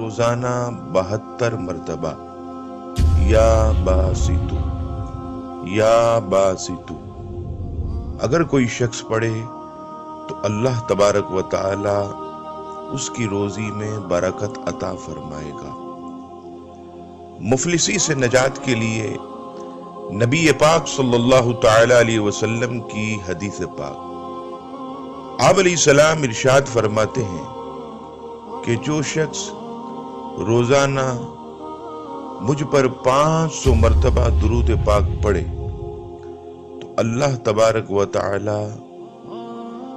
روزانہ 72 مرتبہ یا باسطو یا باسطو اگر کوئی شخص پڑھے تو اللہ تبارک و تعالی اس کی روزی میں برکت عطا فرمائے گا۔ مفلسی سے نجات کے لیے نبی پاک صلی اللہ تعالی علیہ وسلم کی حدیث پاک، آپ علیہ السلام ارشاد فرماتے ہیں کہ جو شخص روزانہ مجھ پر 500 مرتبہ درود پاک پڑھے تو اللہ تبارک و تعالی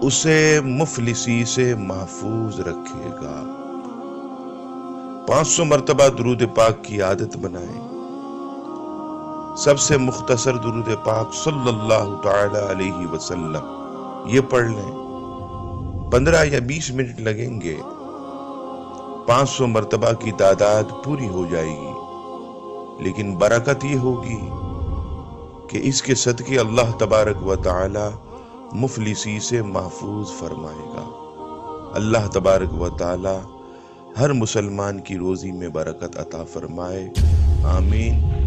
اسے مفلسی سے محفوظ رکھے گا۔ 500 مرتبہ درود پاک کی عادت بنائیں۔ سب سے مختصر درود پاک صلی اللہ تعالی علیہ وسلم یہ پڑھ لیں، 15 یا 20 منٹ لگیں گے، 500 مرتبہ کی تعداد پوری ہو جائے گی۔ لیکن برکت یہ ہوگی کہ اس کے صدقے اللہ تبارک و تعالی مفلسی سے محفوظ فرمائے گا۔ اللہ تبارک و تعالی ہر مسلمان کی روزی میں برکت عطا فرمائے، آمین۔